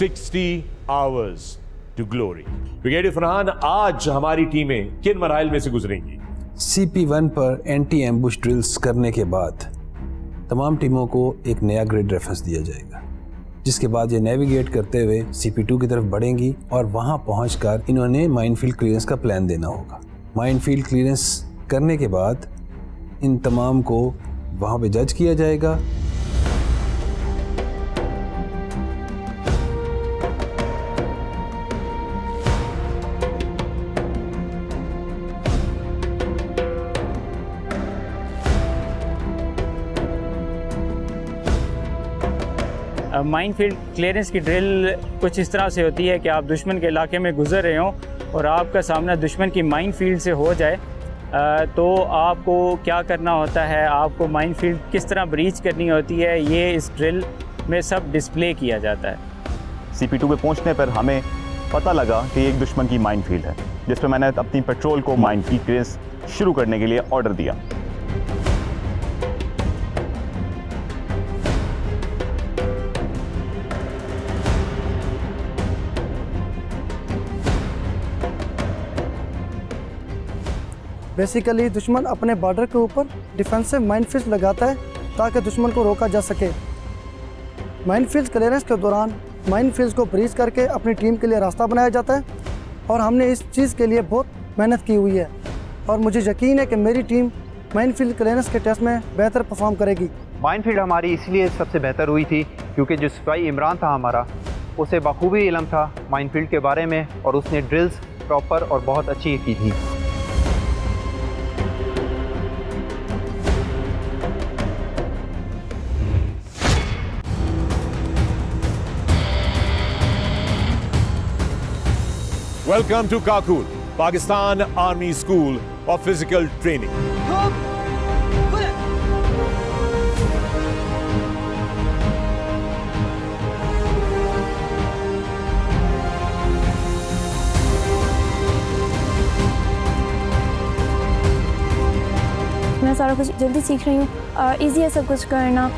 60 hours to glory। Brigadier Farhan, आज हमारी टीमें किन मराइल में से गुजरेंगी? CP1 पर एंटी एम्बुश ड्रिल्स करने के बाद तमाम टीमों को एक नया ग्रिड रेफरेंस दिया जाएगा, जिसके बाद ये नेविगेट करते हुए CP2 की तरफ बढ़ेंगी और वहाँ पहुँचकर इन्होंने माइनफील्ड क्लियरेंस का प्लान देना होगा। माइनफील्ड क्लियरेंस करने के बाद इन तमाम को वहाँ पे जज किया जाएगा। माइनफील्ड क्लियरेंस की ड्रिल कुछ इस तरह से होती है कि आप दुश्मन के इलाके में गुजर रहे हो और आपका सामना दुश्मन की माइनफील्ड से हो जाए, तो आपको क्या करना होता है, आपको माइनफील्ड किस तरह ब्रीच करनी होती है, ये इस ड्रिल में सब डिस्प्ले किया जाता है। CP2 पे पहुंचने पर हमें पता लगा कि एक दुश्मन की माइनफील्ड है, जिस पर मैंने अपनी पेट्रोल को माइनफील्ड क्लियरेंस शुरू करने के लिए ऑर्डर दिया। बेसिकली दुश्मन अपने बॉर्डर के ऊपर डिफेंसिव माइनफील्ड लगाता है ताकि दुश्मन को रोका जा सके। माइनफील्ड क्लियरेंस के दौरान माइनफील्ड को ब्रीच करके अपनी टीम के लिए रास्ता बनाया जाता है और हमने इस चीज़ के लिए बहुत मेहनत की हुई है और मुझे यकीन है कि मेरी टीम माइनफील्ड क्लियरेंस के टेस्ट में बेहतर परफॉर्म करेगी। माइनफील्ड हमारी इसलिए सबसे बेहतर हुई थी क्योंकि जो सिपाही इमरान था हमारा, उसे बखूबी इल्म था माइनफील्ड के बारे में और उसने ड्रिल्स प्रॉपर और बहुत अच्छी की थी। Welcome to Kakul, Pakistan Army School of Physical Training। मैं सारा कुछ जल्दी सीख रही हूँ और ईजी है सब कुछ करना।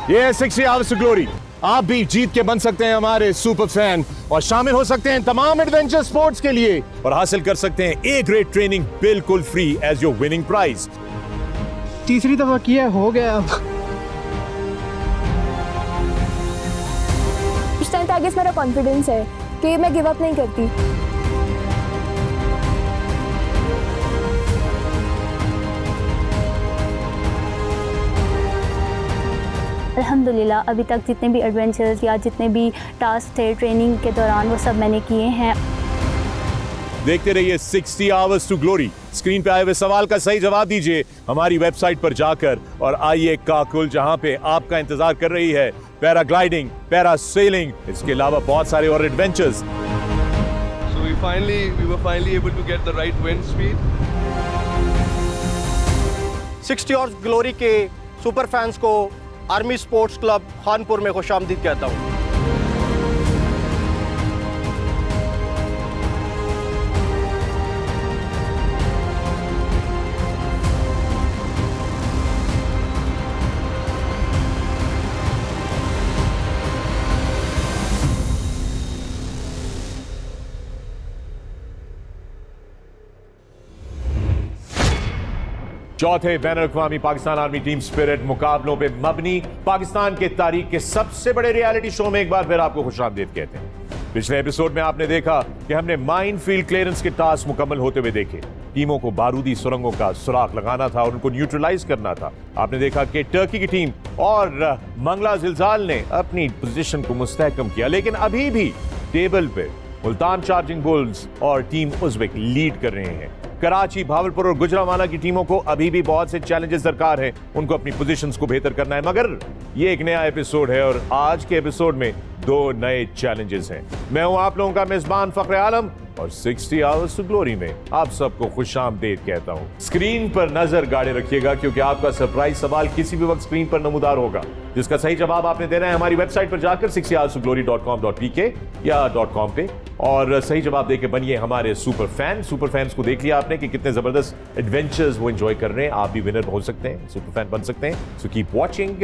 ये 60 Hours to Glory। आप भी जीत के बन सकते हैं हमारे सुपर फैन और शामिल हो सकते हैं तमाम एडवेंचर स्पोर्ट्स के लिए और हासिल कर सकते हैं ए ग्रेड ट्रेनिंग बिल्कुल free as your winning prize. तीसरी दफा किया, हो गया अब। इस टाइम पे आगे मेरा कॉन्फिडेंस है कि मैं गिव अप नहीं करती। अल्हम्दुलिल्लाह अभी तक जितने भी एडवेंचर्स या जितने भी टास्क थे ट्रेनिंग के दौरान वो सब मैंने किए हैं। देखते रहिए 60 Hours to Glory। स्क्रीन पे आए हुए सवाल का सही जवाब दीजिए हमारी वेबसाइट पर जाकर और आइए काकुल, जहां पे आपका इंतजार कर रही है पैराग्लाइडिंग, पैरासेलिंग, इसके अलावा बहुत सारे और adventures. So we were finally able to get the right wind speed। 60 Hours Glory के सुपर फैंस को आर्मी स्पोर्ट्स क्लब खानपुर में खुशामदीद कहता हूँ। चौथे बैनुल-अक़वामी पाकिस्तान आर्मी टीम स्पिरिट मुकाबलों पे मबनी पाकिस्तान के तारीख के सबसे बड़े रियलिटी शो में एक बार फिर आपको खुशामदीद कहते हैं। पिछले एपिसोड में आपने देखा कि हमने माइनफील्ड क्लियरेंस के टास्क मुकम्मल होते हुए देखे। टीमों को बारूदी सुरंगों का सुराख लगाना था और उनको न्यूट्रलाइज करना था। आपने देखा कि टर्की की टीम और मंगला जिलजाल ने अपनी पोजीशन को मुस्तहकम किया, लेकिन अभी भी टेबल पे मुल्तान चार्जिंग बुल्स और टीम उज़्बेक लीड कर रहे हैं। कराची, भावलपुर और गुजरांवाला की टीमों को अभी भी बहुत से चैलेंजेस दरकार हैं, उनको अपनी पोजीशंस को बेहतर करना है। मगर ये एक नया एपिसोड है और आज के एपिसोड में 2 नए चैलेंजेस हैं। मैं हूं आप लोगों का मेजबान फखरे आलम और 60 Hours to Glory में आप सबको खुशामदीद कहता हूं। स्क्रीन पर नजर गाड़े रखिएगा क्योंकि आपका सरप्राइज सवाल किसी भी वक्त स्क्रीन पर नमूदार होगा। जिसका सही जवाब आपने देना है हमारी वेबसाइट पर जाकर 6yardsofglory.com.pk या .com पे, और सही जवाब देके बनिए हमारे सुपर फैंस को देख लिया आपने कि कितने जबरदस्त एडवेंचर्स वो एंजॉय कर रहे हैं। आप भी विनर हो सकते हैं, सुपर फैन बन सकते हैं। So keep watching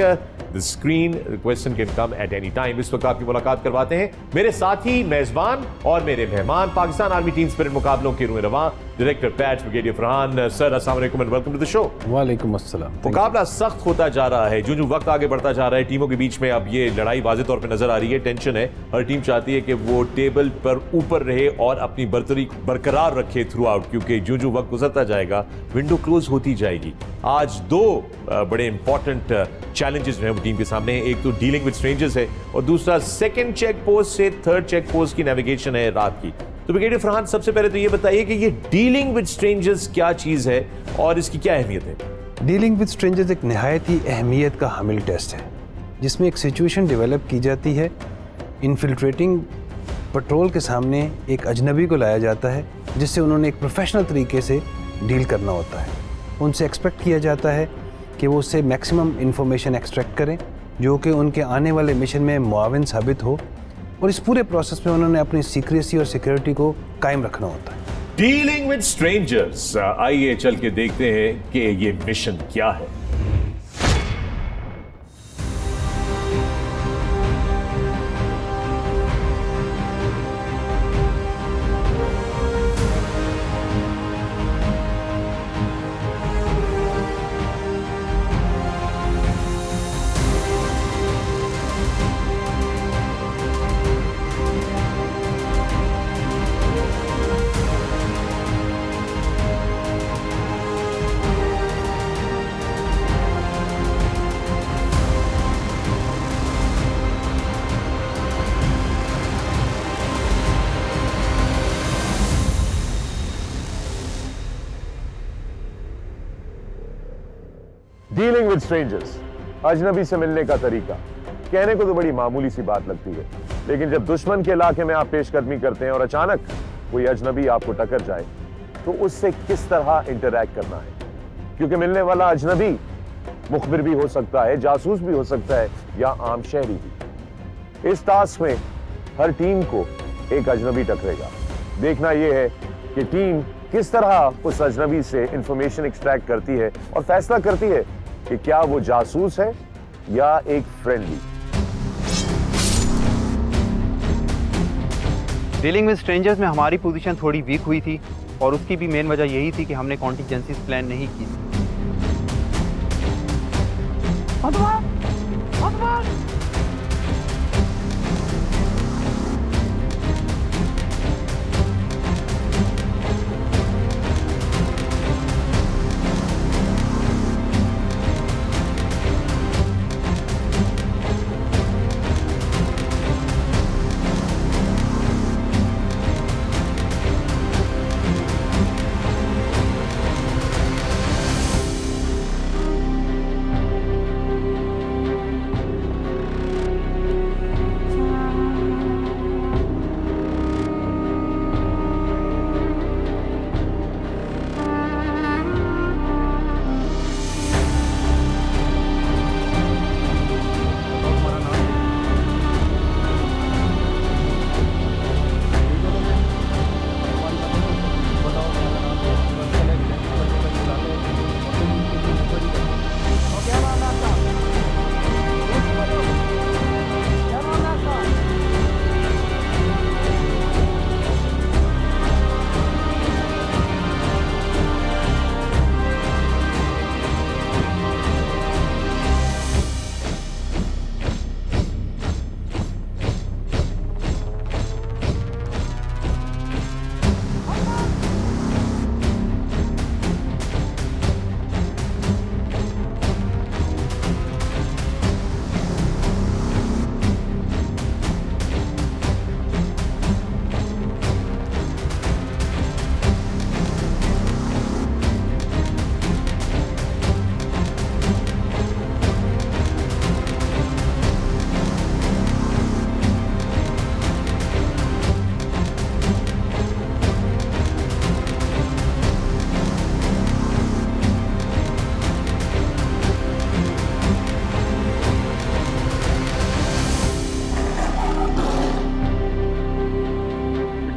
the screen, question can come at any time. इस वक्त आपकी मुलाकात करवाते हैं मेरे साथी मेजबान और मेरे मेहमान, पाकिस्तान आर्मी टीम स्पिरिट मुकाबलों के रूए रवां डायरेक्टर पैच ब्रिगेडियर फरहान। सर अस्सलाम वालेकुम and welcome to the show. वालेकुम अस्सलाम। मुकाबला सख्त होता जा रहा है, जो वक्त आगे बढ़ता जा रहा है टीमों के बीच में अब ये लड़ाई वाज़ेह तौर पे नजर आ रही है, टेंशन है। हर टीम चाहती है कि वो टेबल पर ऊपर रहे और अपनी बर्तरी बरकरार रखे थ्रू आउट, क्योंकि जो वक्त गुजरता जाएगा विंडो क्लोज होती जाएगी। आज दो बड़े इंपॉर्टेंट चैलेंजेस हैं वो टीम के सामने, एक तो डीलिंग विद स्ट्रेंजर्स है और दूसरा सेकंड चेक पोस्ट से थर्ड चेक पोस्ट की नेविगेशन है रात की। तो ब्रिगेडियर फरहान, सबसे पहले तो ये बताइए कि ये डीलिंग विद स्ट्रेंजर्स क्या चीज है और इसकी क्या अहमियत है? डीलिंग विद स्ट्रेंजर्स एक नहायत ही अहमियत का हामिल टेस्ट है, जिसमें एक सिचुएशन डेवलप की जाती है। इन्फिल्ट्रेटिंग पेट्रोल के सामने एक अजनबी को लाया जाता है, जिससे उन्होंने एक प्रोफेशनल तरीके से डील करना होता है। उनसे एक्सपेक्ट किया जाता है कि वो उससे मैक्सिमम इंफॉर्मेशन एक्सट्रैक्ट करें, जो कि उनके आने वाले मिशन में मुआविन साबित हो, और इस पूरे प्रोसेस में उन्होंने अपनी सीक्रेसी और सिक्योरिटी को कायम रखना होता है। डीलिंग विद स्ट्रेंजर्स, आइए चल के देखते हैं कि ये मिशन क्या है। डीलिंग विद स्ट्रेंजर्स, अजनबी से मिलने का तरीका कहने को तो बड़ी मामूली सी बात लगती है, लेकिन जब दुश्मन के इलाके में आप पेशकदमी करते हैं और अचानक कोई अजनबी आपको टकर जाए तो उससे किस तरह इंटरैक्ट करना है, क्योंकि मिलने वाला अजनबी मुखबिर भी हो सकता है, जासूस भी हो सकता है, या आम शहरी भी। इस टास्क में हर टीम को एक अजनबी टकरेगा। देखना यह है कि टीम किस तरह उस अजनबी से इंफॉर्मेशन एक्सट्रैक्ट करती है और फैसला करती है कि क्या वो जासूस है या एक फ्रेंडली। डीलिंग विद स्ट्रेंजर्स में हमारी पोजीशन थोड़ी वीक हुई थी और उसकी भी मेन वजह यही थी कि हमने कॉन्टिजेंसीज प्लान नहीं की।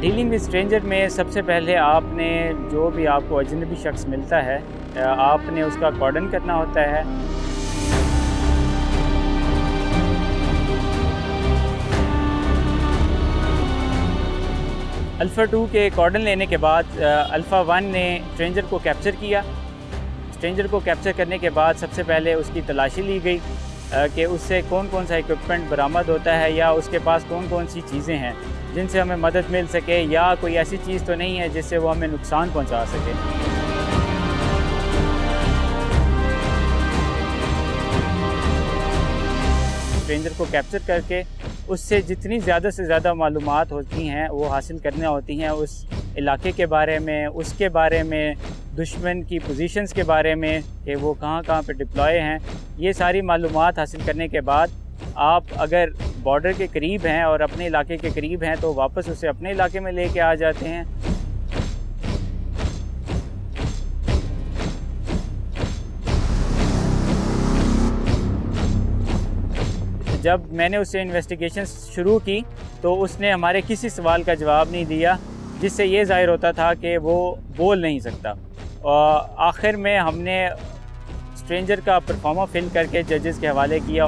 डीलिंग विद स्ट्रेंजर में सबसे पहले आपने जो भी आपको अजनबी शख्स मिलता है आपने उसका कॉर्डन करना होता है। अल्फ़ा 2 के कॉर्डन लेने के बाद अल्फ़ा 1 ने स्ट्रेंजर को कैप्चर किया। स्ट्रेंजर को कैप्चर करने के बाद सबसे पहले उसकी तलाशी ली गई कि उससे कौन कौन सा इक्विपमेंट बरामद होता है या उसके पास कौन कौन सी चीज़ें हैं जिनसे हमें मदद मिल सके, या कोई ऐसी चीज़ तो नहीं है जिससे वो हमें नुकसान पहुंचा सके। स्ट्रेंजर को कैप्चर करके उससे जितनी ज़्यादा से ज़्यादा मालूमात होती हैं वो हासिल करना होती हैं, उस इलाके के बारे में, उसके बारे में, दुश्मन की पोजीशंस के बारे में कि वो कहाँ कहाँ पे डिप्लॉय हैं। ये सारी मालूमात हासिल करने के बाद आप अगर बॉर्डर के करीब हैं और अपने इलाके के करीब हैं तो वापस उसे अपने इलाके में लेके आ जाते हैं। जब मैंने उससे इन्वेस्टिगेशन शुरू की तो उसने हमारे किसी सवाल का जवाब नहीं दिया, जिससे ये ज़ाहिर होता था कि वो बोल नहीं सकता। और आखिर में हमने स्ट्रेंजर का परफॉर्मा फिल करके जजेस के हवाले किया।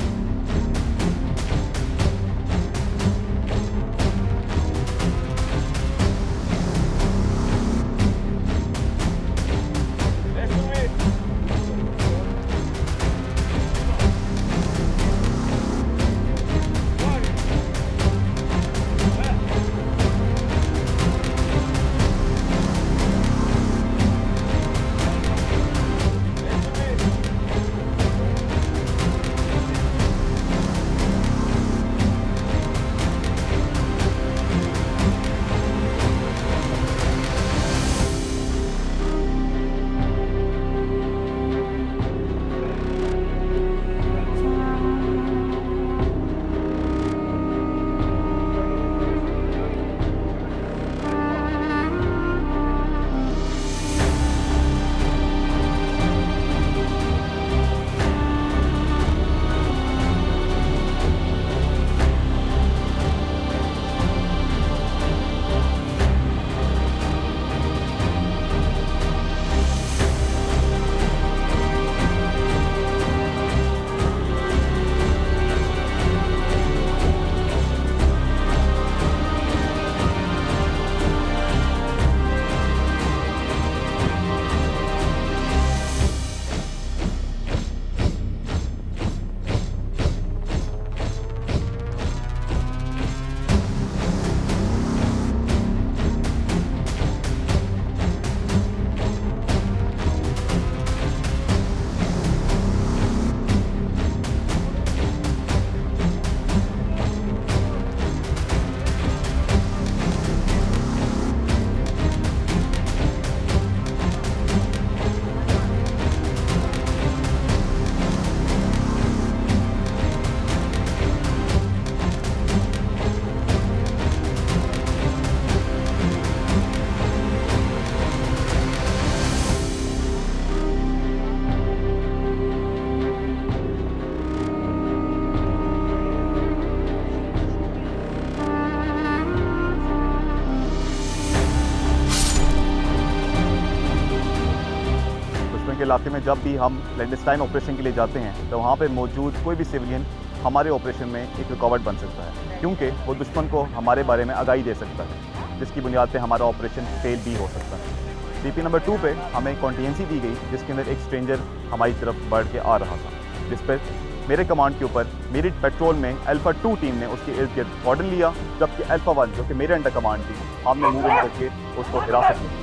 के इलाके में जब भी हम क्लैंडस्टाइन ऑपरेशन के लिए जाते हैं तो वहाँ पे मौजूद कोई भी सिविलियन हमारे ऑपरेशन में एक रुकावट बन सकता है, क्योंकि वो दुश्मन को हमारे बारे में आगाही दे सकता है, जिसकी बुनियाद पे हमारा ऑपरेशन फेल भी हो सकता है। CP नंबर 2 पे हमें कॉन्टीजेंसी दी गई, जिसके अंदर एक स्ट्रेंजर हमारी तरफ बढ़ के आ रहा था, जिस पर मेरे कमांड के ऊपर मेरी पेट्रोल में अल्फ़ा 2 टीम ने उसके इर्द गिर्द कॉर्डन लिया, जबकि अल्फ़ा 1 जो कि मेरे अंडर कमांड थी, हमने मूव इन करके उसको हिरासत में लिया।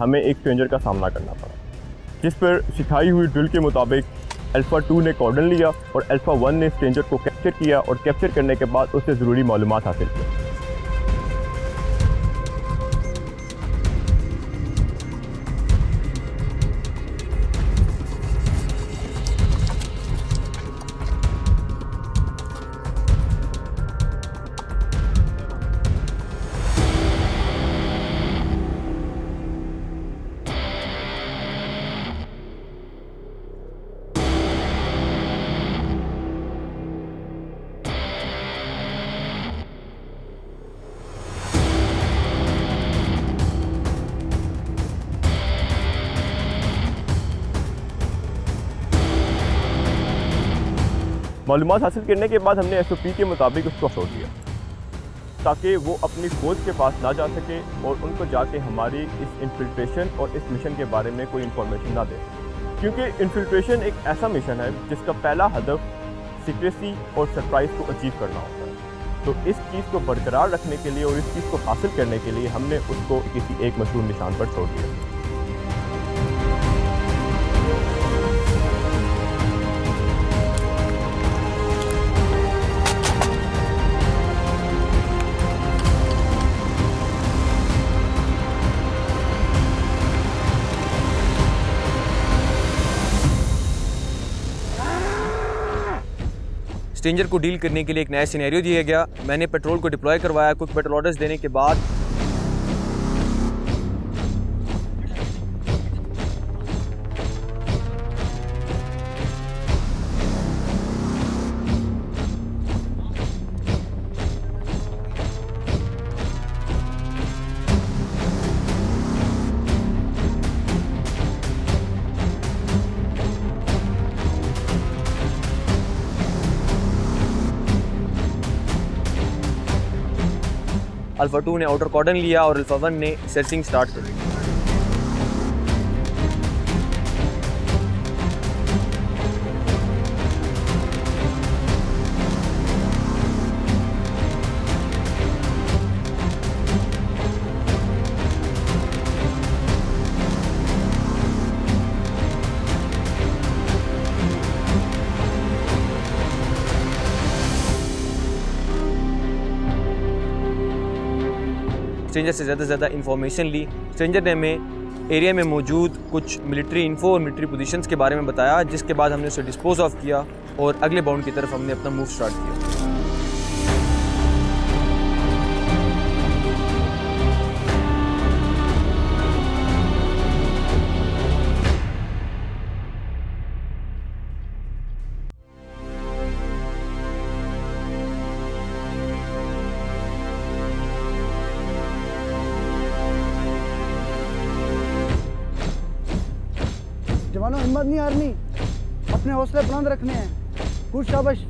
हमें एक स्ट्रेंजर का सामना करना पड़ा, जिस पर सिखाई हुई ड्रिल के मुताबिक अल्फ़ा 2 ने कॉर्डन लिया और अल्फ़ा 1 ने स्ट्रेंजर को कैप्चर किया और कैप्चर करने के बाद उससे ज़रूरी मालूमात हासिल की। मालूमात हासिल करने के बाद हमने SOP के मुताबिक उसको छोड़ दिया ताकि वो अपनी फ़ौज के पास ना जा सके और उनको जाके हमारी इस इन्फिल्ट्रेशन और इस मिशन के बारे में कोई इन्फॉर्मेशन ना दे, क्योंकि इन्फिल्ट्रेशन एक ऐसा मिशन है जिसका पहला हदफ सीक्रेसी और सरप्राइज़ को अचीव करना होता है। तो इस चीज़ को बरकरार रखने के लिए और इस चीज़ को हासिल करने के लिए हमने उसको किसी एक मशहूर निशान पर छोड़ दिया। स्ट्रेंजर को डील करने के लिए एक नया सिनेरियो दिया गया। मैंने पेट्रोल को डिप्लॉय करवाया। कुछ पेट्रोल ऑर्डर्स देने के बाद अल्फ़ा 2 ने आउटर कॉर्डन लिया और अल्फ़ा 1 ने सर्चिंग स्टार्ट कर दी। स्ट्रेंजर से ज़्यादा से ज़्यादा इन्फॉर्मेशन ली। स्ट्रेंजर ने हमें एरिया में मौजूद कुछ मिलिट्री इन्फो और मिलिट्री पोजीशंस के बारे में बताया, जिसके बाद हमने उसे डिस्पोज ऑफ किया और अगले बाउंड की तरफ हमने अपना मूव स्टार्ट किया। जवानों, हिम्मत नहीं हारनी, अपने हौसले बुलंद रखने हैं। गुड शाबाश।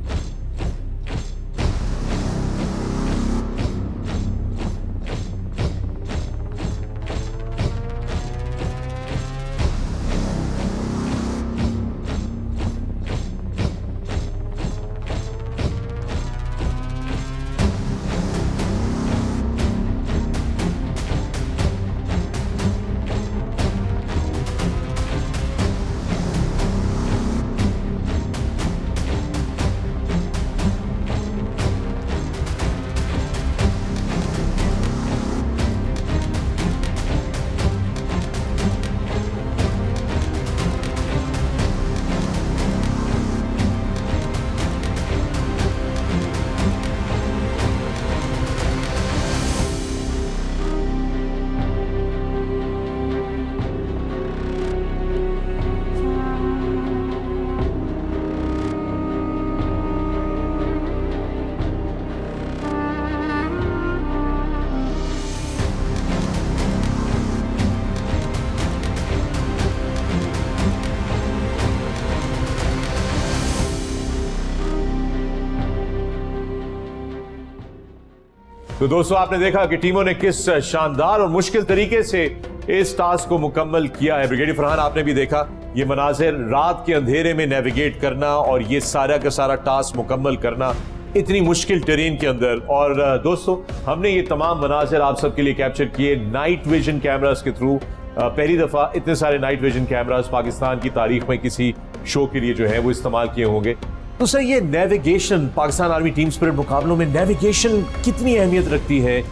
तो दोस्तों, आपने देखा कि टीमों ने किस शानदार और मुश्किल तरीके से इस टास्क को मुकम्मल किया है। ब्रिगेडियर फरहान, आपने भी देखा ये मनाजिर, रात के अंधेरे में नेविगेट करना और ये सारा का सारा टास्क मुकम्मल करना इतनी मुश्किल टेरेन के अंदर। और दोस्तों, हमने ये तमाम मनाजिर आप सबके लिए कैप्चर किए नाइट विजन कैमरास के थ्रू पहली दफा इतने सारे नाइट विजन कैमरास पाकिस्तान की तारीख में किसी शो के लिए जो है वो इस्तेमाल किए होंगे। तो सर ये navigation, Pakistan army team spirit मुकाबलों में नेविगेशन कितनी अहमियत रखती है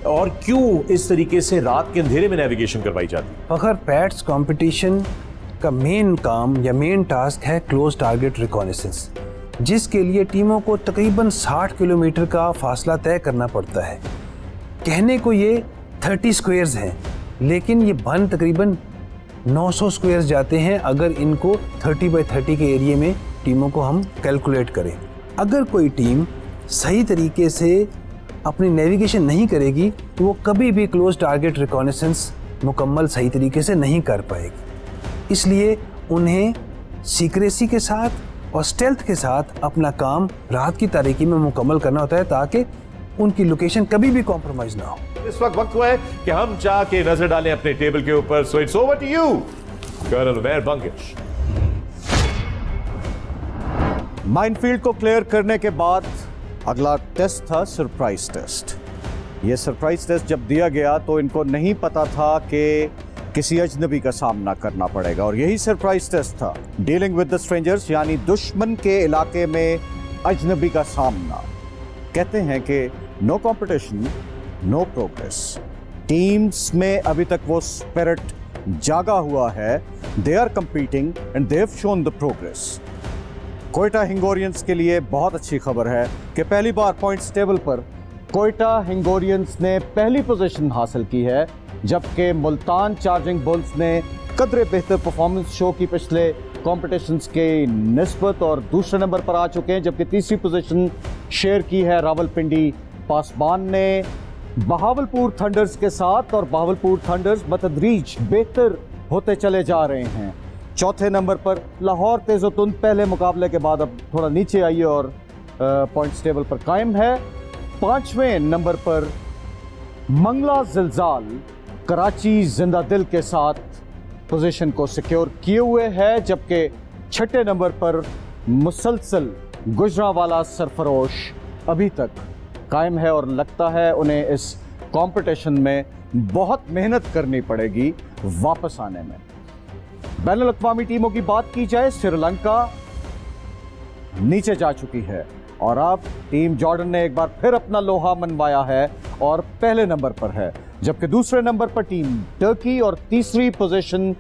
और क्यों इस तरीके से रात के अंधेरे में नेविगेशन करवाई जाती है? अगर पैट्स कंपटीशन का मेन काम या मेन टास्क है क्लोज टारगेट रिकॉनेसेंस, जिसके लिए टीमों को तकरीबन 60 किलोमीटर का फासला तय करना पड़ता है। कहने को ये 30 स्क्वायर्स हैं, लेकिन ये बन तकरीबन 900 स्क्वायर्स जाते हैं अगर इनको 30 बाय 30 के एरिया में टीमों को हम कैलकुलेट करें। अगर कोई टीम सही तरीके से अपनी नेविगेशन नहीं करेगी तो वो कभी भी क्लोज टारगेट रिकॉनेसेंस मुकम्मल सही तरीके से नहीं कर पाएगी। इसलिए उन्हें सीक्रेसी के साथ और स्टेल्थ के साथ अपना काम रात की तारीकी में मुकम्मल करना होता है ताकि उनकी लोकेशन कभी भी कॉम्प्रोमाइज ना हो। इस वक्त हुआ है कि हम चाह के नजर डालें अपने टेबल के ऊपर। So it's over to you colonel Umair Bangash. Minefield को क्लियर करने के बाद अगला टेस्ट था सरप्राइज टेस्ट। ये सरप्राइज टेस्ट जब दिया गया तो इनको नहीं पता था कि किसी अजनबी का सामना करना पड़ेगा और यही सरप्राइज टेस्ट था, डीलिंग विद द स्ट्रेंजर्स, यानी दुश्मन के इलाके में अजनबी का सामना। कहते हैं कि no competition no progress. Teams में अभी तक वो स्पिरिट जागा हुआ है, they are competing and they have shown the progress. Quetta Hingorians के लिए बहुत अच्छी खबर है कि पहली बार पॉइंट्स टेबल पर कोयटा हिंगोरियंस ने पहली पोजीशन हासिल की है, जबकि मुल्तान चार्जिंग बुल्स ने कदरे बेहतर परफॉर्मेंस शो की पिछले कॉम्पिटिशन्स के निस्बत और दूसरे नंबर पर आ चुके हैं, जबकि तीसरी पोजीशन शेयर की है रावलपिंडी पासबान ने बहावलपुर थंडर्स के साथ, और बहावलपुर थंडर्स बतदरीज बेहतर होते चले जा रहे हैं। चौथे नंबर पर लाहौर तेजोतुन पहले मुकाबले के बाद अब थोड़ा नीचे आई और पॉइंट्स टेबल पर कायम है। पांचवें नंबर पर मंगला जिलजाल कराची जिंदा दिल के साथ पोजीशन को सिक्योर किए हुए है, जबकि छठे नंबर पर मुसलसल गुजरावाला सरफरोश अभी तक कायम है और लगता है उन्हें इस कंपटीशन में बहुत मेहनत करनी पड़ेगी वापस आने में। बैनुल अक़वामी टीमों की बात की जाए, श्रीलंका नीचे जा चुकी है और अब टीम जॉर्डन ने एक बार फिर अपना लोहा मनवाया है और पहले नंबर पर है, जबकि दूसरे नंबर पर टीम टर्की और तीसरी पोजीशन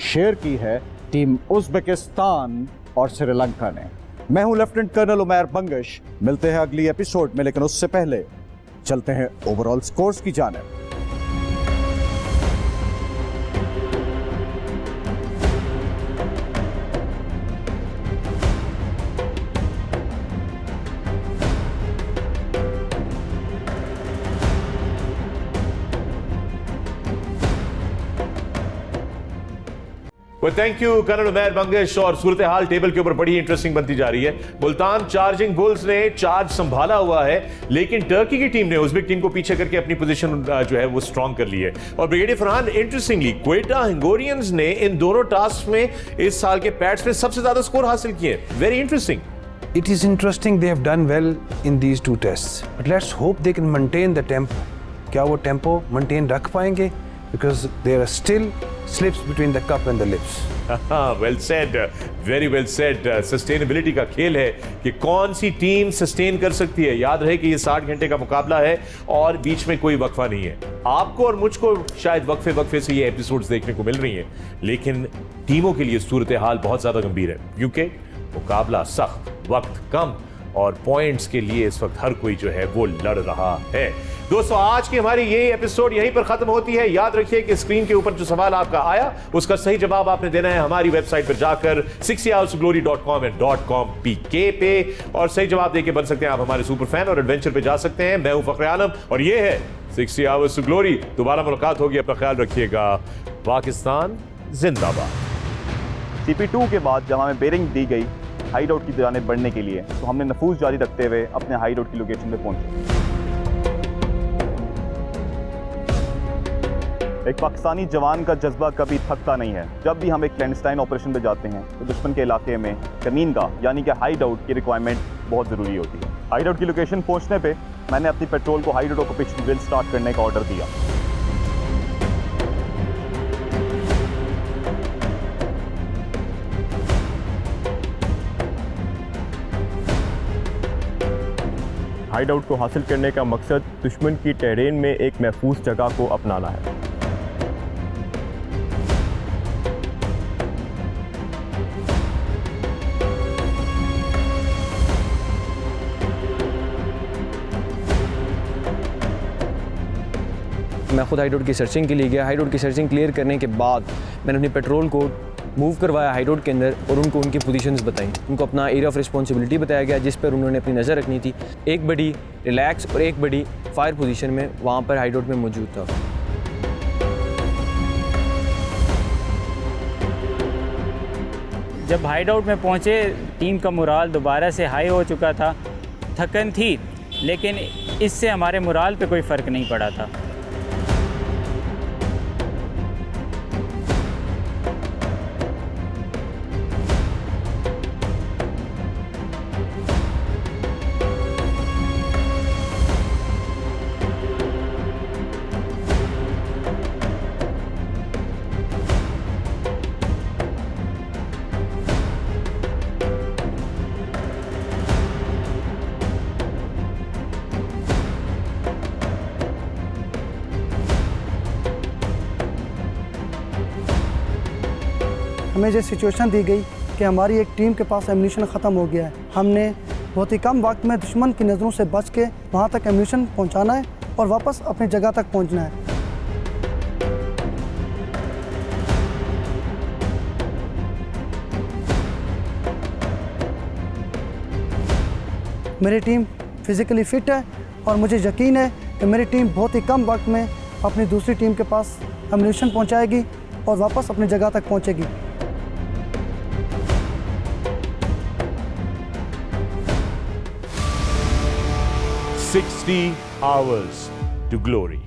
शेयर की है टीम उज़्बेकिस्तान और श्रीलंका ने। मैं हूं लेफ्टिनेंट कर्नल उमैर बंगिश। मिलते हैं अगली एपिसोड में, लेकिन उससे पहले चलते हैं ओवरऑल स्कोर्स की जानिब। Thank you colonel Umair Bangash. और सूरत हाल टेबल के ऊपर बड़ी इंटरेस्टिंग बनती जा रही है। मुल्तान चार्जिंग बुल्स ने चार्ज संभाला हुआ है, लेकिन टर्की की टीम ने उज़्बेक टीम को पीछे करके अपनी पोजीशन जो है वो स्ट्रांग कर ली है। और ब्रिगेडियर फरहान, इंटरेस्टिंगली क्वेटा हिंगोरियंस ने इन दोनों टास्क में इस साल के पैट्स में सबसे ज्यादा स्कोर हासिल किए। Very interesting. It is interesting they have done well in these two tests, but let's hope they can maintain the tempo. क्या वो टेम्पो मेंटेन रख पाएंगे? Because there are still slips between the cup and the lips. Well said, very well said. Sustainability का खेल है कि कौन सी team sustain कर सकती है। याद रहे कि ये 60 घंटे का मुकाबला है और बीच में कोई वक्फा नहीं है। आपको और मुझको शायद वक्फे से ये एपिसोड्स देखने को मिल रही हैं, लेकिन टीमों के लिए सूरत हाल बहुत ज्यादा गंभीर है, क्योंकि मुकाबला सख्त, वक्त कम और पॉइंट्स के लिए इस वक्त हर कोई जो है वो लड़ रहा है। दोस्तों, आज की हमारी ये एपिसोड यहीं पर खत्म होती है। याद रखिए कि स्क्रीन के ऊपर जो सवाल आपका आया उसका सही जवाब आपने देना है हमारी वेबसाइट पर जाकर 60hoursglory.com and .com.pk पे, और सही जवाब देके बन सकते हैं आप हमारे सुपर फैन और एडवेंचर पे जा सकते हैं। मैं हूं फखर आलम और ये है 60 Hours to Glory। दोबारा मुलाकात होगी, अपना ख्याल रखिएगा। पाकिस्तान जिंदाबाद। CP2 के बाद जब हमें बेरिंग दी गई हाइड आउट की जानिब बढ़ने के लिए, तो हमने नफूज जारी रखते हुए अपने हाइड आउट की लोकेशन पे पहुंचे। एक पाकिस्तानी जवान का जज्बा कभी थकता नहीं है। जब भी हम एक क्लैंडस्टाइन ऑपरेशन पे जाते हैं तो दुश्मन के इलाके में कमीनगाह यानी कि हाइड आउट की रिक्वायरमेंट बहुत ज़रूरी होती है। हाइड आउट की लोकेशन पहुंचने पे मैंने अपनी पेट्रोल को hide out occupation drill start करने का ऑर्डर दिया। हाइड आउट को हासिल करने का मकसद दुश्मन की टेरेन में एक महफूज जगह को अपनाना है। मैं खुद हाइड आउट की सर्चिंग के लिए गया। हाइड आउट की सर्चिंग क्लियर करने के बाद मैंने अपनी पेट्रोल को मूव करवाया हाइड आउट के अंदर और उनको उनकी पोजीशंस बताई। उनको अपना एरिया ऑफ रिस्पॉन्सिबिलिटी बताया गया जिस पर उन्होंने अपनी नज़र रखनी थी। एक बड़ी रिलैक्स और एक बड़ी फायर पोजीशन में वहाँ पर हाइड आउट में मौजूद था। जब हाइड आउट में पहुँचे टीम का मोराल दोबारा से हाई हो चुका था। थकन थी लेकिन इससे हमारे मोराल पे कोई फ़र्क नहीं पड़ा था। हमें जो सिचुएशन दी गई कि हमारी एक टीम के पास एम्यूनिशन ख़त्म हो गया है, हमने बहुत ही कम वक्त में दुश्मन की नज़रों से बच के वहाँ तक एम्यूनिशन पहुँचाना है और वापस अपनी जगह तक पहुँचना है। मेरी टीम फिज़िकली फ़िट है और मुझे यकीन है कि मेरी टीम बहुत ही कम वक्त में अपनी दूसरी टीम के पास एम्यूनिशन पहुँचाएगी और वापस अपनी जगह तक पहुँचेगी। 60 hours to glory.